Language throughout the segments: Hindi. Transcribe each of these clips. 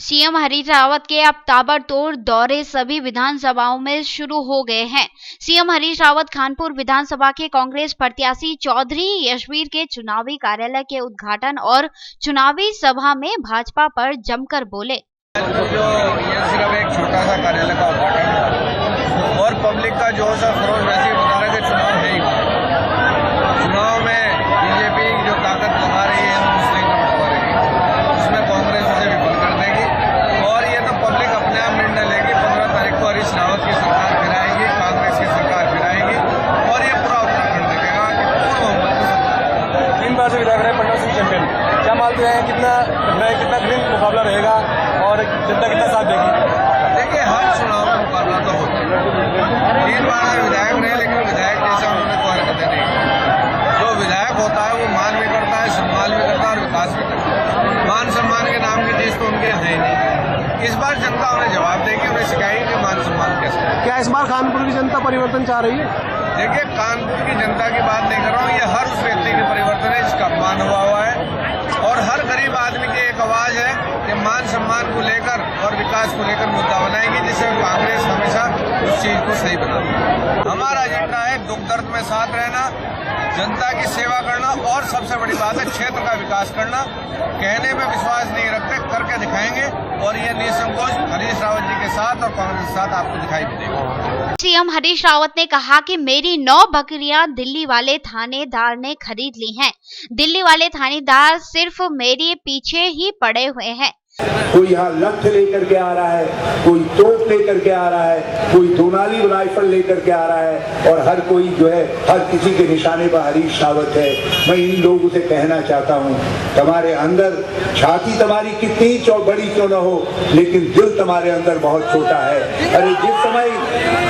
सीएम हरीश रावत के अब ताबड़तोड़ दौरे सभी विधानसभाओं में शुरू हो गए हैं। सीएम हरीश रावत कानपुर विधानसभा के कांग्रेस प्रत्याशी चौधरी यशवीर के चुनावी कार्यालय के उद्घाटन और चुनावी सभा में भाजपा पर जमकर बोले। ये सिर्फ एक छोटा सा कार्यालय का उद्घाटन और पब्लिक का जोश और खरोश वैसे बता रहे कि चुनाव है ही। चुनाव में बीजेपी जो ताकत लगा रही है मुस्लिम का बंटवारे की, उसमें कांग्रेस उसे विफल कर देगी और ये तो पब्लिक अपने आप निर्णय लेगी। 15 तारीख को हरीश रावत की सरकार गिराएगी, कांग्रेस की सरकार गिराएगी और ये पूरा उत्तराखंड देखेगा कि पूर्ण बहुमत की सरकार। 3 बार से विधायक रहे पंडित सिंह चैंपियन, क्या मानते हैं कितना ग्रीन मुकाबला रहेगा और जनता कितना साथ देगी? देखिए, हर चुनाव में मुकाबला तो होता है। 3 बार से विधायक रहे, लेकिन विधायक जैसा उन्होंने कोई हरकतें नहीं की। जो विधायक होता है वो मान भी करता है, सम्मान भी करता है और विकास भी करता है। मान सम्मान के नाम की चीज तो उनके यहाँ है नहीं। इस बार जनता उन्हें जवाब देगी, उन्हें सिखाएगी कि मान सम्मान कैसे। क्या इस बार कानपुर की जनता परिवर्तन चाह रही है? देखिए, कानपुर की जनता की बात नहीं कर रहा हूँ, ये हर उस व्यक्ति के परिवर्तन है जिसका अपमान हुआ है और हर गरीब आदमी की एक आवाज है कि मान सम्मान को लेकर और विकास को लेकर मुद्दा बनाएंगे, जिससे कांग्रेस हमेशा उस चीज को सही बनाती। हमारा एजेंडा है दुख दर्द में साथ रहना, जनता की सेवा करना और सबसे बड़ी बात है क्षेत्र का विकास करना। कहने में विश्वास नहीं रखते, करके दिखाएंगे और ये निसंकोच हरीश रावत जी के साथ और कांग्रेस के साथ आपको दिखाई भी देगा। सीएम हरीश रावत ने कहा कि मेरी 9 बकरियां दिल्ली वाले थानेदार ने खरीद ली हैं। दिल्ली वाले थानेदार सिर्फ मेरे पीछे ही पड़े हुए हैं। कोई यहाँ लठ लेकर के आ रहा है, कोई तोप लेकर के आ रहा है, कोई दोनाली राइफल लेकर के आ रहा है और हर कोई जो है हर किसी के निशाने पर हरीश रावत है। मैं इन लोगों से कहना चाहता हूँ, तुम्हारे अंदर छाती तुम्हारी कितनी बड़ी क्यों न हो, लेकिन दिल तुम्हारे अंदर बहुत छोटा है। अरे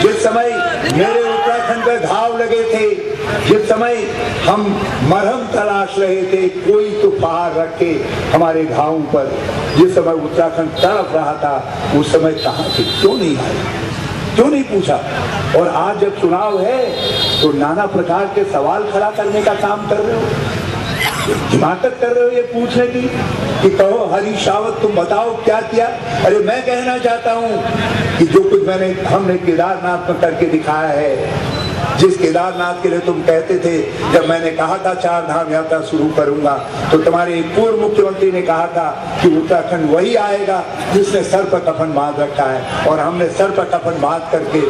जिस समय मेरे उत्तराखंड में घाव लगे थे, जिस समय हम मरहम तलाश रहे थे, कोई तो पहाड़ रख के हमारे घावों पर, जिस समय उत्तराखंड तड़प रहा था, उस समय कहाँ थे? क्यों नहीं आए? क्यों नहीं पूछा? और आज जब चुनाव है तो नाना प्रकार के सवाल खड़ा करने का काम कर रहे हो, हिमाकत कर रहे हो ये पूछने की कि कहो हरीश रावत तुम बताओ क्या किया। अरे मैं कहना चाहता हूँ कि जो कुछ हमने केदारनाथ में करके दिखाया है, जिस केदारनाथ के लिए तुम कहते थे, जब मैंने कहा था 4 धाम यात्रा शुरू करूंगा, तो तुम्हारे पूर्व मुख्यमंत्री ने कहा था कि उत्तराखंड वही आएगा जिसने सर पर कफन बांध रखा है, और हमने सर पर कफन बांध करके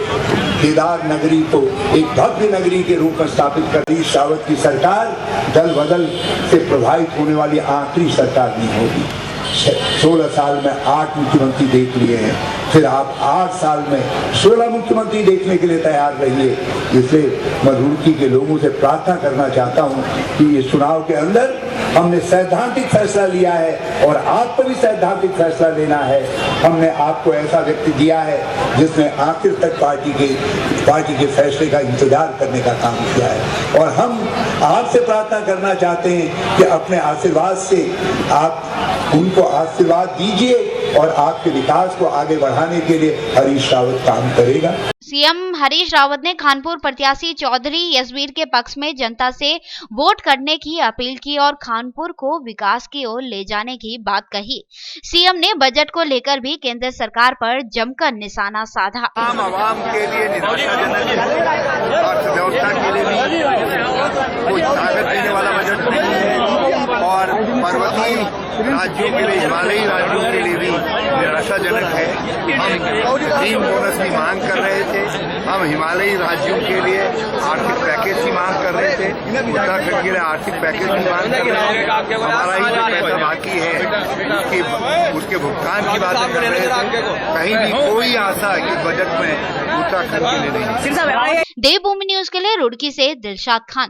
केदार नगरी को एक भव्य नगरी के रूप में स्थापित कर। हरीश रावत की सरकार दल बदल से प्रभावित होने वाली आखिरी सरकार नहीं होगी। 16 साल में 8 मुख्यमंत्री देख लिए हैं, फिर आप 8 साल में 16 मुख्यमंत्री देखने के लिए तैयार रहिए। इसलिए मैं रुड़की के लोगों से प्रार्थना करना चाहता हूं कि ये चुनाव के अंदर हमने सैद्धांतिक फैसला लिया है और आपको भी सैद्धांतिक फैसला लेना है। हमने आपको ऐसा व्यक्ति दिया है जिसने आखिर तक पार्टी के फैसले का इंतजार करने का काम किया है, और हम आपसे प्रार्थना करना चाहते हैं कि अपने आशीर्वाद से आप उनको आशीर्वाद दीजिए और आपके विकास को आगे बढ़ाने के लिए हरीश रावत काम करेगा। सीएम हरीश रावत ने कानपुर प्रत्याशी चौधरी यशवीर के पक्ष में जनता से वोट करने की अपील की और कानपुर को विकास की ओर ले जाने की बात कही। सीएम ने बजट को लेकर भी केंद्र सरकार पर जमकर निशाना साधा। आवाम के लिए अर्थव्यवस्था के लिए भी कोई ताकत देने वाला बजट नहीं है और पर्वतीय राज्यों के लिए, हिमालयी राज्यों के लिए भी निराशाजनक है। हम ग्रीन बोनस की मांग कर रहे थे, हम हिमालयी राज्यों के लिए आर्थिक पैकेज की मांग कर रहे थे, उत्तराखंड के लिए आर्थिक पैकेज की मांग कर रहे थे। हमारा ही जो पैसा बाकी है उसके भुगतान की बात कर रहे थे। कहीं भी कोई आशा कि बजट में उत्तराखंड के लिए नहीं। देवभूमि न्यूज के लिए रुड़की से दिलशाद खान।